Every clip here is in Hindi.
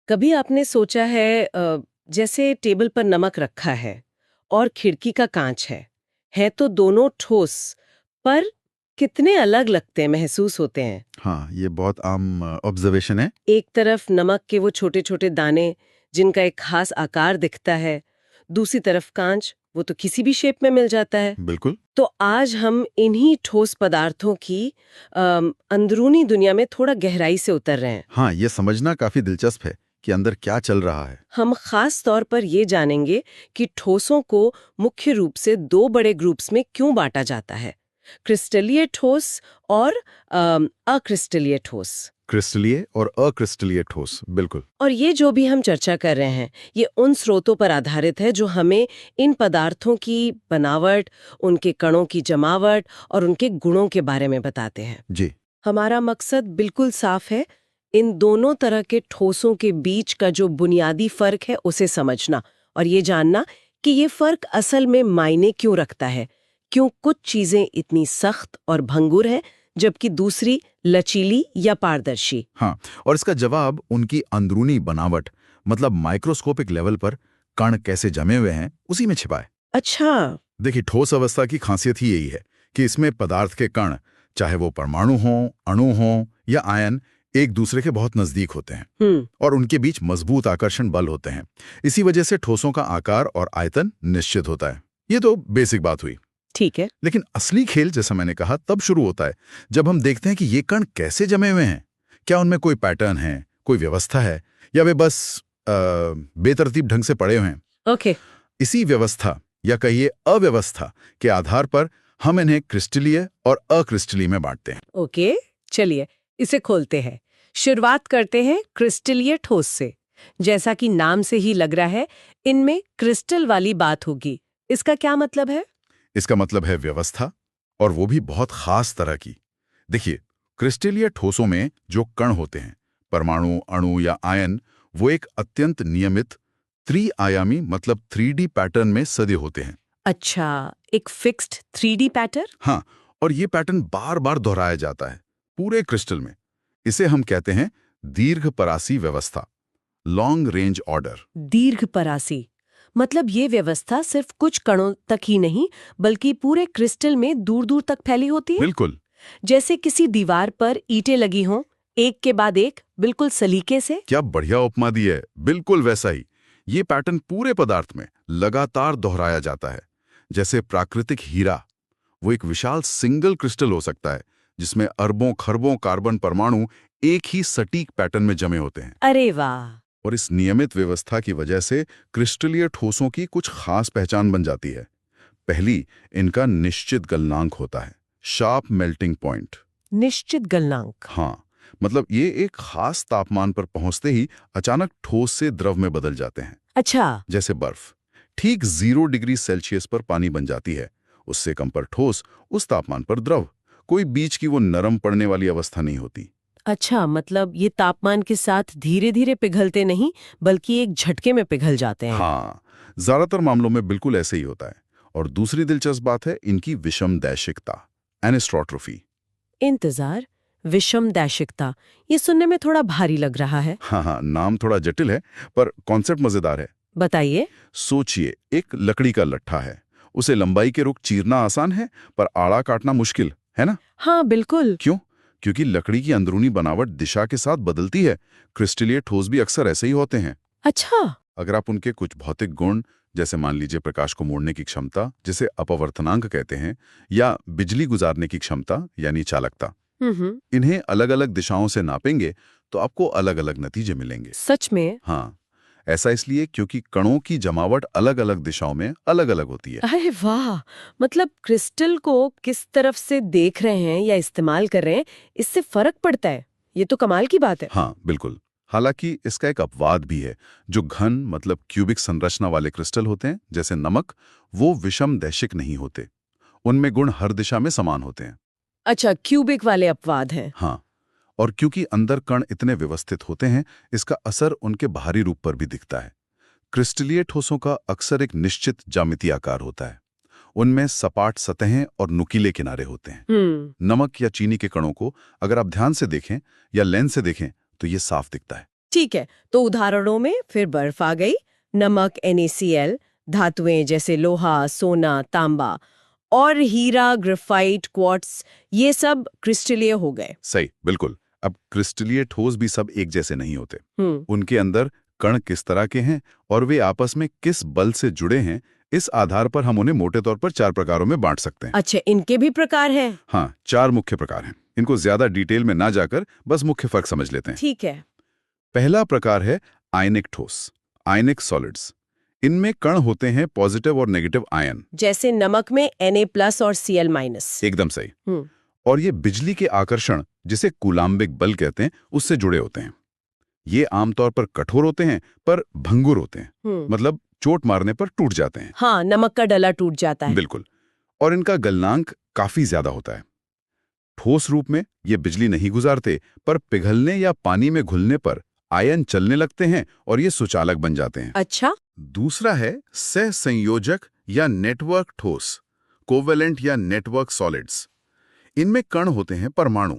कभी आपने सोचा है जैसे टेबल पर नमक रखा है और खिड़की का कांच है तो दोनों ठोस पर कितने अलग लगते हैं, महसूस होते हैं। हाँ, ये बहुत आम ऑब्जर्वेशन है। एक तरफ नमक के वो छोटे छोटे दाने जिनका एक खास आकार दिखता है, दूसरी तरफ कांच, वो तो किसी भी शेप में मिल जाता है। बिल्कुल। तो आज हम इन्हीं ठोस पदार्थों की अंदरूनी दुनिया में थोड़ा गहराई से उतर रहे हैं। हाँ, ये समझना काफी दिलचस्प है कि अंदर क्या चल रहा है। हम खास तौर पर ये जानेंगे कि ठोसों को मुख्य रूप से दो बड़े ग्रुप्स में क्यों बांटा जाता है, क्रिस्टलीय ठोस और अक्रिस्टलीय ठोस। क्रिस्टलीय और अक्रिस्टलीय ठोस, बिल्कुल। और ये जो भी हम चर्चा कर रहे हैं, ये उन स्रोतों पर आधारित है जो हमें इन पदार्थों की बनावट, उनके कणों की जमावट और उनके गुणों के बारे में बताते हैं। जी। हमारा मकसद बिल्कुल साफ है, इन दोनों तरह के ठोसों के बीच का जो बुनियादी फर्क है उसे समझना और ये जानना कि ये फर्क असल में मायने क्यों रखता है, क्यों कुछ चीजें इतनी सख्त और भंगुर हैं जबकि दूसरी लचीली या पारदर्शी। हाँ, और इसका जवाब उनकी अंदरूनी बनावट, मतलब माइक्रोस्कोपिक लेवल पर कण कैसे जमे हुए हैं, उसी में छिपा है। अच्छा। देखिए, ठोस अवस्था की खासियत ही यही है कि इसमें पदार्थ के कण, चाहे वो परमाणु हों, अणु हों या आयन, एक दूसरे के बहुत नजदीक होते हैं और उनके बीच मजबूत आकर्षण बल होते हैं। इसी वजह से ठोसों का आकार और आयतन निश्चित होता है। ये तो बेसिक बात हुई। ठीक है। लेकिन असली खेल, जैसा मैंने कहा, तब शुरू होता है जब हम देखते हैं कि ये कण कैसे जमे हुए हैं। क्या उनमें कोई पैटर्न है, कोई व्यवस्था है, या वे बस बेतरतीब ढंग से पड़े हुए हैं। ओके। इसी व्यवस्था या कहिए अव्यवस्था के आधार पर हम इन्हें क्रिस्टलीय और अक्रिस्टलीय में बांटते हैं। ओके, चलिए इसे खोलते हैं। शुरुआत करते हैं क्रिस्टलीय ठोस से। जैसा कि नाम से ही लग रहा है, इनमें क्रिस्टल वाली बात होगी। इसका क्या मतलब है? इसका मतलब है व्यवस्था, और वो भी बहुत खास तरह की। देखिए, क्रिस्टलीय ठोसों में जो कण होते हैं, परमाणु, अणु या आयन, वो एक अत्यंत नियमित त्रिआयामी, मतलब 3D पैटर्न में सदे होते हैं। अच्छा, एक फिक्स्ड 3D पैटर्न। हाँ, और ये पैटर्न बार बार दोहराया जाता है पूरे क्रिस्टल में। इसे हम कहते हैं दीर्घपरासी व्यवस्था, लॉन्ग रेंज ऑर्डर। दीर्घ परासी मतलब ये व्यवस्था सिर्फ कुछ कणों तक ही नहीं बल्कि पूरे क्रिस्टल में दूर दूर तक फैली होती है। बिल्कुल। जैसे किसी दीवार पर ईंटें लगी हों, एक के बाद एक, बिल्कुल सलीके से। क्या बढ़िया उपमा दी है, बिल्कुल वैसा ही। ये पैटर्न पूरे पदार्थ में लगातार दोहराया जाता है। जैसे प्राकृतिक हीरा, वो एक विशाल सिंगल क्रिस्टल हो सकता है जिसमें अरबों खरबों कार्बन परमाणु एक ही सटीक पैटर्न में जमे होते हैं। अरे वाह। और इस नियमित व्यवस्था की वजह से क्रिस्टलीय ठोसों की कुछ खास पहचान बन जाती है। पहली, इनका निश्चित गलनांक होता है, शार्प मेल्टिंग पॉइंट। निश्चित गलनांक। हाँ, मतलब ये एक खास तापमान पर पहुंचते ही अचानक ठोस से द्रव में बदल जाते हैं। अच्छा। जैसे बर्फ ठीक 0 डिग्री सेल्सियस पर पानी बन जाती है, उससे कम पर ठोस, उस तापमान पर द्रव। कोई बीच की वो नरम पड़ने वाली अवस्था नहीं होती। अच्छा, मतलब ये तापमान के साथ धीरे धीरे पिघलते नहीं बल्कि एक झटके में पिघल जाते हैं। हाँ, ज्यादातर मामलों में बिल्कुल ऐसे ही होता है। और दूसरी दिलचस्प बात है इनकी विषमदैशिकता, एनिस्ट्रोट्रोफी। इंतजार, विषमदैशिकता, ये सुनने में थोड़ा भारी लग रहा है। हाँ हाँ, नाम थोड़ा जटिल है पर कॉन्सेप्ट मजेदार है। बताइए। सोचिए, एक लकड़ी का लट्ठा है, उसे लंबाई के रुख चीरना आसान है पर आड़ा काटना मुश्किल है ना। हाँ बिल्कुल। क्यों? क्योंकि लकड़ी की अंदरूनी बनावट दिशा के साथ बदलती है। क्रिस्टलीय ठोस भी अक्सर ऐसे ही होते हैं। अच्छा। अगर आप उनके कुछ भौतिक गुण, जैसे मान लीजिए प्रकाश को मोड़ने की क्षमता, जिसे अपवर्तनांक कहते हैं, या बिजली गुजारने की क्षमता यानी चालकता, इन्हें अलग अलग दिशाओं से नापेंगे तो आपको अलग अलग नतीजे मिलेंगे। सच में? हाँ, ऐसा इसलिए क्योंकि कणों की जमावट अलग अलग दिशाओं में अलग अलग होती है। अरे वाह। मतलब क्रिस्टल को किस तरफ से देख रहे हैं या इस्तेमाल कर रहे हैं, इससे फर्क पड़ता है। ये तो कमाल की बात है। हाँ बिल्कुल। हालांकि इसका एक अपवाद भी है। जो घन, मतलब क्यूबिक संरचना वाले क्रिस्टल होते हैं, जैसे नमक, वो विषमदैशिक नहीं होते। उनमें गुण हर दिशा में समान होते हैं। अच्छा, क्यूबिक वाले अपवाद हैं। हाँ, और क्योंकि अंदर कण इतने व्यवस्थित होते हैं, इसका असर उनके बाहरी रूप पर भी दिखता है। क्रिस्टलीय ठोसों का अक्सर एक निश्चित ज्यामितीय आकार होता है। उनमें सपाट सतहें और नुकीले किनारे होते हैं। नमक या चीनी के कणों को अगर आप ध्यान से देखें या लेंस से देखें तो ये साफ दिखता है। ठीक है, तो उदाहरणों में फिर बर्फ आ गई, नमक NaCl, धातुएं जैसे लोहा, सोना, तांबा, और हीरा, ग्रेफाइट, क्वार्ट्ज, ये सब क्रिस्टलीय हो गए। सही, बिल्कुल। अब क्रिस्टलीय ठोस भी सब एक जैसे नहीं होते। हम्म। उनके अंदर कण किस तरह के हैं और वे आपस में किस बल से जुड़े हैं, इस आधार पर हम उन्हें मोटे तौर पर 4 प्रकारों में बांट सकते हैं। अच्छा, इनके भी प्रकार हैं? हाँ, 4 मुख्य प्रकार हैं। इनको ज्यादा डिटेल में ना जाकर बस मुख्य फर्क समझ लेते हैं। ठीक है। पहला प्रकार है आयनिक ठोस, आयनिक सॉलिड्स। इनमें कण होते हैं पॉजिटिव और नेगेटिव आयन। जैसे नमक में Na+ और Cl-। एकदम सही। और ये बिजली के आकर्षण, जिसे कूलाम्बिक बल कहते हैं, उससे जुड़े होते हैं। ये आमतौर पर कठोर होते हैं पर भंगुर होते हैं, मतलब चोट मारने पर टूट जाते हैं। हाँ, नमक का डला टूट जाता है। बिल्कुल। और इनका गलनांक काफी ज्यादा होता है। ठोस रूप में ये बिजली नहीं गुजारते, पर पिघलने या पानी में घुलने पर आयन चलने लगते हैं और ये सुचालक बन जाते हैं। अच्छा। दूसरा है सहसंयोजक या नेटवर्क ठोस, कोवेलेंट या नेटवर्क सॉलिड्स। इनमें कण होते हैं परमाणु,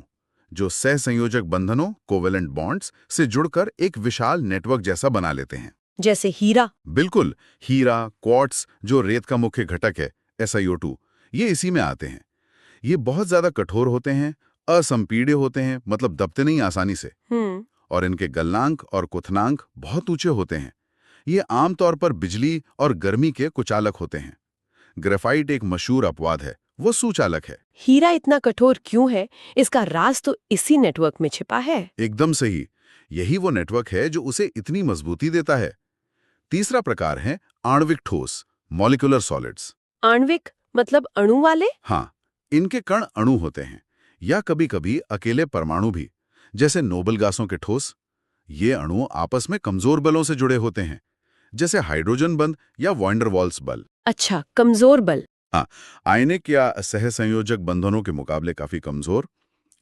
जो सहसंयोजक बंधनों, कोवेलेंट बॉन्ड्स से जुड़कर एक विशाल नेटवर्क जैसा बना लेते हैं। जैसे हीरा। बिल्कुल, हीरा, क्वार्ट्ज, जो रेत का मुख्य घटक है, SiO2, ये इसी में आते हैं। ये बहुत ज्यादा कठोर होते हैं, असंपीड्य होते हैं, मतलब दबते नहीं आसानी से। और इनके गलनांक और क्वथनांक बहुत ऊंचे होते हैं। ये आमतौर पर बिजली और गर्मी के कुचालक होते हैं। ग्रेफाइट एक मशहूर अपवाद है, वो सुचालक है। हीरा इतना कठोर क्यों है? इसका राज तो इसी नेटवर्क में छिपा है। एकदम सही, यही वो नेटवर्क है जो उसे इतनी मजबूती देता है। तीसरा प्रकार है आणविक ठोस, मॉलिक्यूलर सॉलिड्स। आणविक मतलब अणु वाले? हाँ, इनके कण अणु होते हैं, या कभी-कभी अकेले परमाणु भी, जैसे नोबल गैसों के ठोस। ये अणु आपस में कमजोर बलों से जुड़े होते हैं, जैसे हाइड्रोजन बंध या वॉन डेर वाल्स बल। अच्छा, कमजोर बल। हाँ, आयनिक या सहसंयोजक बंधनों के मुकाबले काफी कमजोर,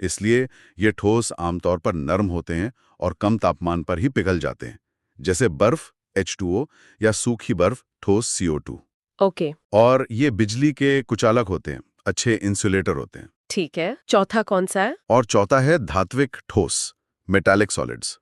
इसलिए ये ठोस आमतौर पर नरम होते हैं और कम तापमान पर ही पिघल जाते हैं, जैसे बर्फ H2O या सूखी बर्फ ठोस CO2। ओके। और ये बिजली के कुचालक होते हैं, अच्छे इंसुलेटर होते हैं। ठीक है, चौथा कौन सा है? और चौथा है धात्विक ठोस, मेटालिक सॉलिड्स।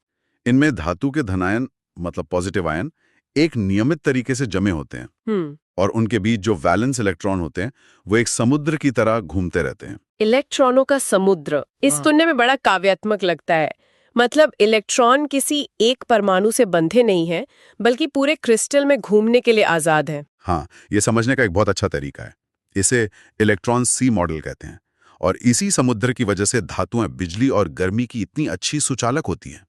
इनमें धातु के धनायन, मतलब पॉजिटिव आयन, एक नियमित तरीके से जमे होते हैं। और उनके बीच जो वैलेंस इलेक्ट्रॉन होते हैं, वो एक समुद्र की तरह घूमते रहते हैं। इलेक्ट्रॉनों का समुद्र, इस सुनने में बड़ा काव्यात्मक लगता है। मतलब इलेक्ट्रॉन किसी एक परमाणु से बंधे नहीं हैं, बल्कि पूरे क्रिस्टल में घूमने के लिए आजाद हैं। हाँ, ये समझने का एक बहुत अच्छा तरीका है। इसे इलेक्ट्रॉन सी मॉडल कहते हैं। और इसी समुद्र की वजह से धातुएं बिजली और गर्मी की इतनी अच्छी सुचालक होती हैं।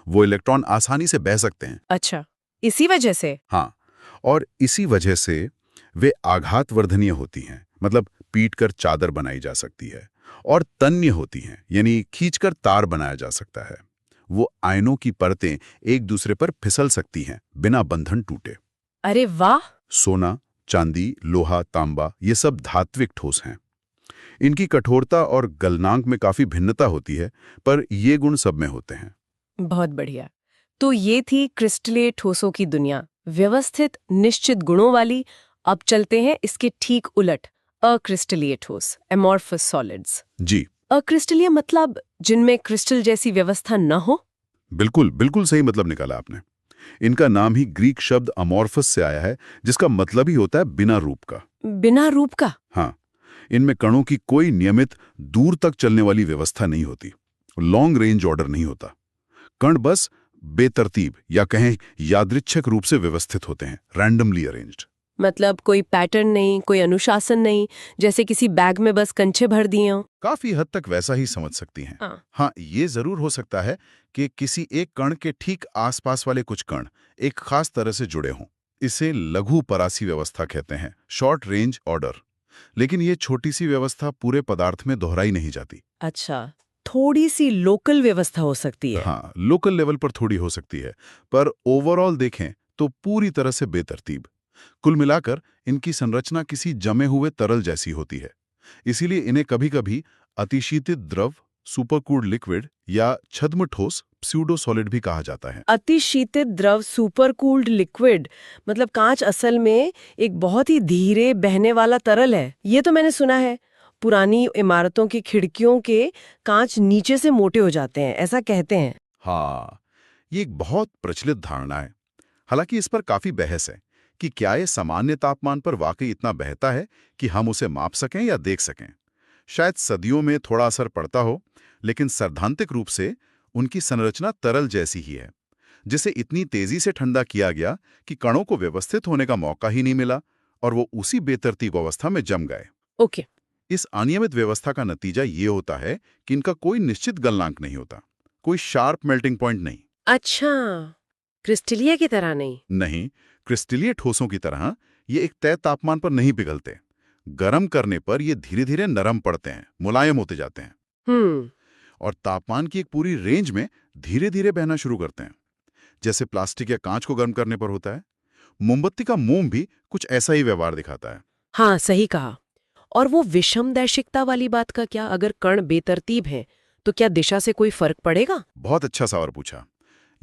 वो इलेक्ट्रॉन आसानी से बह सकते हैं। अच्छा, इसी वजह से? हाँ, और इसी वजह से वे आघातवर्धनीय होती हैं, मतलब पीटकर चादर बनाई जा सकती है। और तन्य होती हैं, यानी खींचकर तार बनाया जा सकता है। वो आयनों की परतें एक दूसरे पर फिसल सकती हैं, बिना बंधन टूटे। अरे वाह! सोना, चांदी, लोहा, तांबा, ये सब धात्विक ठोस हैं। इनकी कठोरता और गलनांक में काफी भिन्नता होती है, पर ये गुण सब में होते हैं। बहुत बढ़िया। तो ये थी क्रिस्टलीय ठोसों की दुनिया, व्यवस्थित, निश्चित गुणों वाली। अब चलते हैं इसके ठीक उलट, अक्रिस्टलीय ठोस, एमॉर्फस सॉलिड्स। जी। अक्रिस्टलीय मतलब जिनमें क्रिस्टल जैसी व्यवस्था न हो? बिल्कुल बिल्कुल सही मतलब निकाला आपने। इनका नाम ही ग्रीक शब्द अमॉर्फस से आया है, जिसका मतलब ही होता है बिना रूप का। बिना रूप का? हाँ, इनमें कणों की कोई नियमित दूर तक चलने वाली व्यवस्था नहीं होती, लॉन्ग रेंज ऑर्डर नहीं होता। कण बस बेतरतीब या कहें यादृच्छिक रूप से व्यवस्थित होते हैं, रैंडमली अरेंज्ड। मतलब कोई पैटर्न नहीं, कोई अनुशासन नहीं, जैसे किसी बैग में बस कंचे भर दिए हों। काफी हद तक वैसा ही समझ सकती हैं। हाँ, ये जरूर हो सकता है कि किसी एक कण के ठीक आसपास वाले कुछ कण एक खास तरह से जुड़े हों। इसे लघु परासी व्यवस्था कहते हैं, शॉर्ट रेंज ऑर्डर। लेकिन ये छोटी सी व्यवस्था पूरे पदार्थ में दोहराई नहीं जाती। अच्छा, थोड़ी सी लोकल व्यवस्था हो सकती है। हाँ, लोकल लेवल पर थोड़ी हो सकती है, पर ओवरऑल देखें तो पूरी तरह से बेतरतीब। कुल मिलाकर इनकी संरचना किसी जमे हुए तरल जैसी होती है। इसीलिए इन्हें कभी-कभी अतिशीतित द्रव, सुपरकूल्ड लिक्विड या छद्म ठोस, प्स्यूडो सॉलिड भी कहा जाता है। अतिशीतित द्रव, सुपरकूल्ड लिक्विड, मतलब कांच असल में एक बहुत ही धीरे बहने वाला तरल है। ये तो मैंने सुना है, पुरानी इमारतों की खिड़कियों के कांच नीचे से मोटे हो जाते हैं, ऐसा कहते हैं। हाँ, ये एक बहुत प्रचलित धारणा है। हालांकि इस पर काफी बहस है कि क्या ये सामान्य तापमान पर वाकई इतना बहता है कि हम उसे माप सकें या देख सकें। शायद सदियों में थोड़ा असर पड़ता हो, लेकिन सैद्धांतिक रूप से उनकी संरचना तरल जैसी ही है, जिसे इतनी तेजी से ठंडा किया गया कि कणों को व्यवस्थित होने का मौका ही नहीं मिला और वो उसी बेतरतीब अवस्था में जम गए। ओके। इस अनियमित व्यवस्था का नतीजा ये होता है कि इनका कोई निश्चित गलनांक नहीं होता, कोई शार्प मेल्टिंग पॉइंट नहीं। अच्छा, क्रिस्टलीय की तरह नहीं। नहीं, क्रिस्टलीय ठोसों की तरह ये एक तय तापमान पर नहीं पिघलते। गर्म करने पर ये धीरे धीरे नरम पड़ते हैं, मुलायम होते जाते हैं और तापमान की एक पूरी रेंज में धीरे धीरे बहना शुरू करते हैं, जैसे प्लास्टिक या कांच को गर्म करने पर होता है। मोमबत्ती का मोम भी कुछ ऐसा ही व्यवहार दिखाता है। हाँ, सही कहा। और वो विषमदैशिकता वाली बात का क्या? अगर कण बेतरतीब हैं, तो क्या दिशा से कोई फर्क पड़ेगा? बहुत अच्छा सवाल पूछा।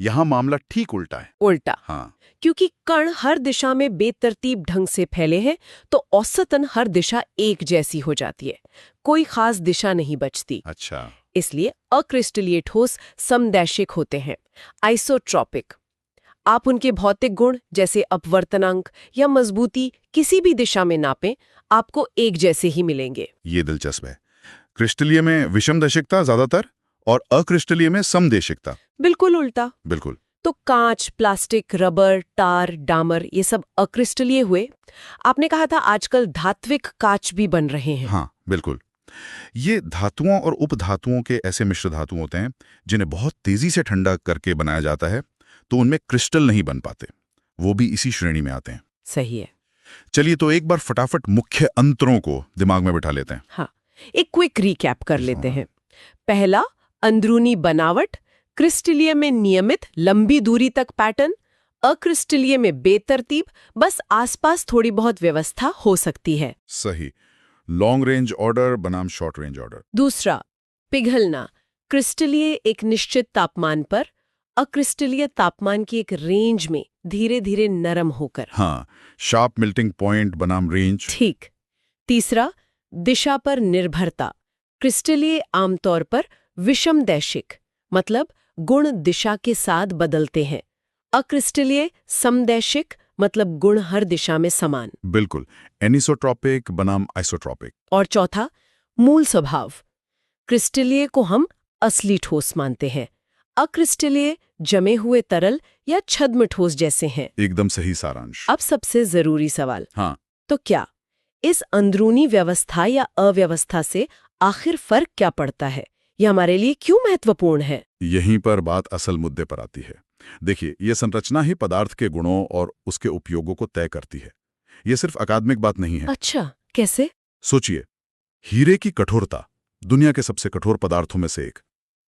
यहाँ मामला ठीक उल्टा है। उल्टा? हाँ, क्योंकि कण हर दिशा में बेतरतीब ढंग से फैले हैं, तो औसतन हर दिशा एक जैसी हो जाती है, कोई खास दिशा नहीं बचती। अच्छा। इसलिए अक्रिस्टलीय ठोस समदैशिक होते हैं, आइसोट्रॉपिक। आप उनके भौतिक गुण जैसे अपवर्तनांक या मजबूती किसी भी दिशा में नापें, आपको एक जैसे ही मिलेंगे। ये दिलचस्प है। क्रिस्टलीय में विषमदैशिकता ज्यादातर और अक्रिस्टलीय में समदैशिकता बिल्कुल उल्टा। बिल्कुल। तो कांच, प्लास्टिक, रबर, टार, डामर ये सब अक्रिस्टलीय हुए। आपने कहा था आजकल धात्विक कांच भी बन रहे हैं। हाँ, बिल्कुल। ये धातुओं और उपधातुओं के ऐसे मिश्र धातु होते हैं जिन्हें बहुत तेजी से ठंडा करके बनाया जाता है, तो उनमें क्रिस्टल नहीं बन पाते। वो भी इसी श्रेणी में आते हैं। सही है। चलिए तो एक बार फटाफट मुख्य अंतरों को दिमाग में बिठा लेते हैं। हाँ, एक क्विक रिकैप कर लेते हैं। पहला, अंदरूनी बनावट। क्रिस्टलीय में नियमित लंबी दूरी तक पैटर्न, अक्रिस्टलीय में बेतरतीब, बस आसपास थोड़ी बहुत व्यवस्था हो सकती है। सही। लॉन्ग रेंज ऑर्डर बनाम शॉर्ट रेंज ऑर्डर। दूसरा, पिघलना। क्रिस्टलीय एक निश्चित तापमान पर, अक्रिस्टलीय तापमान की एक रेंज में धीरे धीरे नरम होकर। हाँ, शार्प मेल्टिंग पॉइंट बनाम रेंज। ठीक। तीसरा, दिशा पर निर्भरता। क्रिस्टलीय आमतौर पर विषमदैशिक, मतलब गुण दिशा के साथ बदलते हैं। अक्रिस्टलीय समदैशिक, मतलब गुण हर दिशा में समान। बिल्कुल। एनिसोट्रॉपिक बनाम आइसोट्रॉपिक। और चौथा, मूल स्वभाव। क्रिस्टलीय को हम असली ठोस मानते हैं, अक्रिस्टलीय जमे हुए तरल या छद्म ठोस जैसे हैं। एकदम सही सारांश। अब सबसे जरूरी सवाल, हाँ, तो क्या इस अंदरूनी व्यवस्था या अव्यवस्था से आखिर फर्क क्या पड़ता है? यह हमारे लिए क्यों महत्वपूर्ण है? यहीं पर बात असल मुद्दे पर आती है। देखिए, यह संरचना ही पदार्थ के गुणों और उसके उपयोगों को तय करती है। यह सिर्फ अकादमिक बात नहीं है। अच्छा, कैसे? सोचिए, हीरे की कठोरता दुनिया के सबसे कठोर पदार्थों में से एक,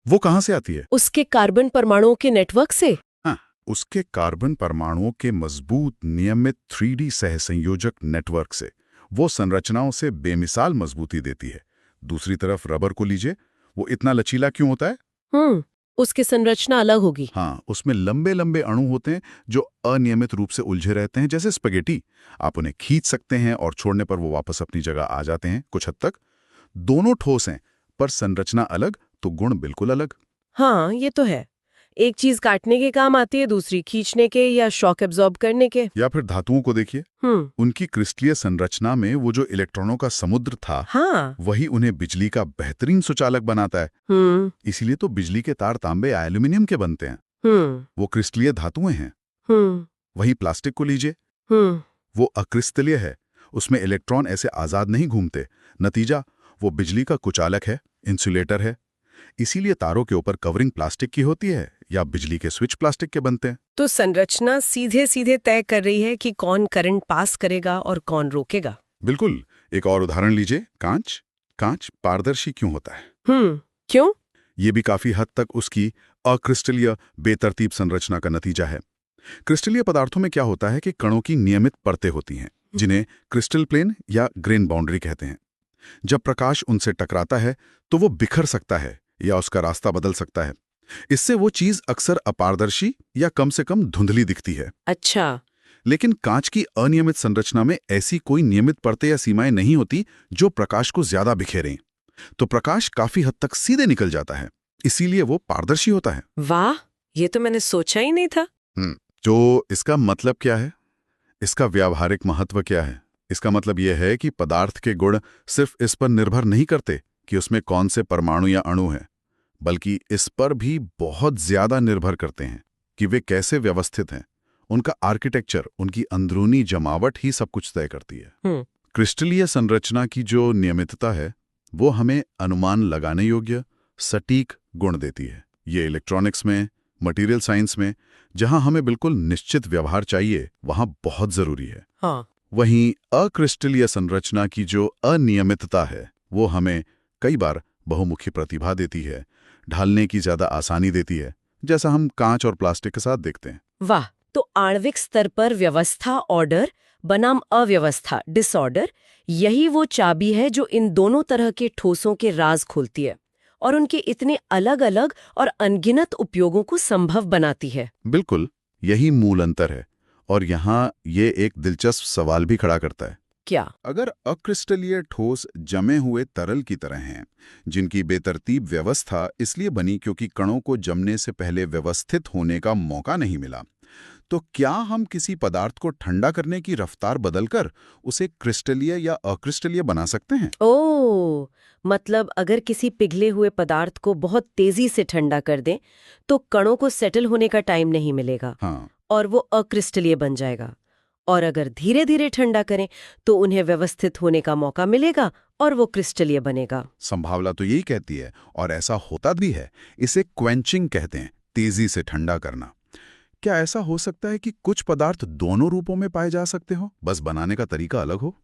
वो कहां से आती है? उसके कार्बन परमाणुओं के नेटवर्क से। हाँ, उसके कार्बन परमाणुओं के मजबूत नियमित 3D सहसंयोजक नेटवर्क से। वो संरचनाओं से बेमिसाल मजबूती देती है। दूसरी तरफ रबर को लीजिए, वो इतना लचीला क्यों होता है? उसकी संरचना अलग होगी। हाँ, उसमें लंबे लंबे अणु होते हैं जो अनियमित रूप से उलझे रहते हैं, जैसे स्पेगेटी। आप उन्हें खींच सकते हैं और छोड़ने पर वो वापस अपनी जगह आ जाते हैं कुछ हद तक। दोनों ठोस हैं, पर संरचना अलग तो गुण बिल्कुल अलग। हाँ, ये तो है। एक चीज काटने के काम आती है, दूसरी खींचने के या शॉक एब्जॉर्ब करने के। या फिर धातुओं को देखिए, उनकी क्रिस्टलीय संरचना में वो जो इलेक्ट्रॉनों का समुद्र था, हाँ, वही उन्हें बिजली का बेहतरीन सुचालक बनाता है। इसीलिए तो बिजली के तार तांबे या एल्यूमिनियम के बनते हैं। वो क्रिस्टलीय धातुएं हैं। वही प्लास्टिक को लीजिए, वो अक्रिस्टलीय है, उसमें इलेक्ट्रॉन ऐसे आजाद नहीं घूमते। नतीजा, वो बिजली का कुचालक है, इंसुलेटर है। इसीलिए तारों के ऊपर कवरिंग प्लास्टिक की होती है या बिजली के स्विच प्लास्टिक के बनते हैं। तो संरचना सीधे सीधे तय कर रही है कि कौन करंट पास करेगा और कौन रोकेगा। बिल्कुल। एक और उदाहरण लीजिए, कांच। कांच पारदर्शी क्यों होता है? क्यों? ये भी काफी हद तक उसकी अक्रिस्टलीय बेतरतीब संरचना का नतीजा है। क्रिस्टलीय पदार्थों में क्या होता है कि कणों की नियमित परतें होती हैं, जिन्हें क्रिस्टल प्लेन या ग्रेन बाउंड्री कहते हैं। जब प्रकाश उनसे टकराता है तो वो बिखर सकता है या उसका रास्ता बदल सकता है। इससे वो चीज अक्सर अपारदर्शी या कम से कम धुंधली दिखती है। अच्छा। लेकिन कांच की अनियमित संरचना में ऐसी कोई नियमित परतें या सीमाएं नहीं होती जो प्रकाश को ज्यादा बिखेरें, तो प्रकाश काफी हद तक सीधे निकल जाता है। इसीलिए वो पारदर्शी होता है। वाह, ये तो मैंने सोचा ही नहीं था। तो इसका मतलब क्या है? इसका व्यावहारिक महत्व क्या है? इसका मतलब यह है कि पदार्थ के गुण सिर्फ इस पर निर्भर नहीं करते कि उसमें कौन से परमाणु या अणु हैं, बल्कि इस पर भी बहुत ज्यादा निर्भर करते हैं कि वे कैसे व्यवस्थित हैं। उनका आर्किटेक्चर, उनकी अंदरूनी जमावट ही सब कुछ तय करती है। क्रिस्टलीय संरचना की जो नियमितता है वो हमें अनुमान लगाने योग्य सटीक गुण देती है। ये इलेक्ट्रॉनिक्स में, मटेरियल साइंस में, जहां हमें बिल्कुल निश्चित व्यवहार चाहिए, वहां बहुत जरूरी है। हाँ। वहीं अक्रिस्टलीय संरचना की जो अनियमितता है वो हमें कई बार बहुमुखी प्रतिभा देती है, ढालने की ज्यादा आसानी देती है, जैसा हम कांच और प्लास्टिक के साथ देखते हैं। वाह, तो आणविक स्तर पर व्यवस्था ऑर्डर बनाम अव्यवस्था डिसऑर्डर, यही वो चाबी है जो इन दोनों तरह के ठोसों के राज खोलती है और उनके इतने अलग अलग और अनगिनत उपयोगों को संभव बनाती है। बिल्कुल, यही मूल अंतर है। और यहाँ ये एक दिलचस्प सवाल भी खड़ा करता है। क्या? अगर अक्रिस्टलीय ठोस जमे हुए तरल की तरह हैं, जिनकी बेतरतीब व्यवस्था इसलिए बनी क्योंकि कणों को जमने से पहले व्यवस्थित होने का मौका नहीं मिला, तो क्या हम किसी पदार्थ को ठंडा करने की रफ्तार बदलकर उसे क्रिस्टलीय या अक्रिस्टलीय बना सकते हैं? ओह, मतलब अगर किसी पिघले हुए पदार्थ को बहुत तेजी से ठंडा कर दें तो कणों को सेटल होने का टाइम नहीं मिलेगा। हाँ। और वो अक्रिस्टलीय बन जाएगा। और अगर धीरे धीरे ठंडा करें तो उन्हें व्यवस्थित होने का मौका मिलेगा और वो क्रिस्टलीय बनेगा। संभावना तो यही कहती है, और ऐसा होता भी है। इसे क्वेंचिंग कहते हैं, तेजी से ठंडा करना। क्या ऐसा हो सकता है कि कुछ पदार्थ दोनों रूपों में पाए जा सकते हो, बस बनाने का तरीका अलग हो?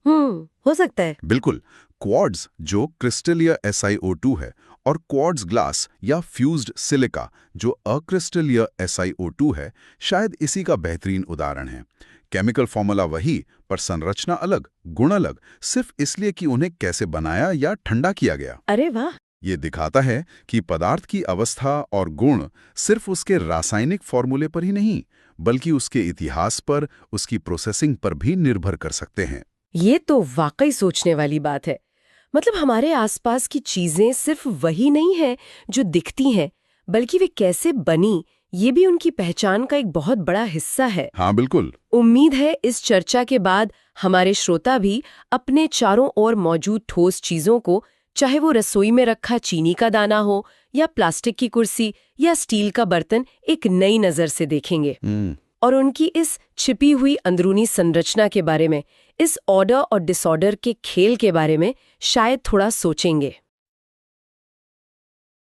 हो सकता है। बिल्कुल। क्वार्ट्ज जो क्रिस्टलीय SiO2 है, और क्वार्ट्ज ग्लास या फ्यूज्ड सिलिका जो अक्रिस्टलीय SiO2 है, शायद इसी का बेहतरीन उदाहरण है। केमिकल फॉर्मूला वही, पर संरचना अलग, गुण अलग, सिर्फ इसलिए कि उन्हें कैसे बनाया या ठंडा किया गया। अरे वाह! ये दिखाता है कि पदार्थ की अवस्था और गुण सिर्फ उसके रासायनिक फॉर्मूले पर ही नहीं, बल्कि उसके इतिहास पर, उसकी प्रोसेसिंग पर भी निर्भर कर सकते हैं। ये तो वाकई सोचने वाली बात है। मतलब हमारे आसपास की चीजें सिर्फ वही नहीं है जो दिखती हैं, बल्कि वे कैसे बनी, ये भी उनकी पहचान का एक बहुत बड़ा हिस्सा है। हाँ बिल्कुल। उम्मीद है इस चर्चा के बाद हमारे श्रोता भी अपने चारों ओर मौजूद ठोस चीजों को, चाहे वो रसोई में रखा चीनी का दाना हो या प्लास्टिक की कुर्सी या स्टील का बर्तन, एक नई नजर से देखेंगे और उनकी इस छिपी हुई अंदरूनी संरचना के बारे में, इस ऑर्डर और डिसऑर्डर के खेल के बारे में शायद थोड़ा सोचेंगे।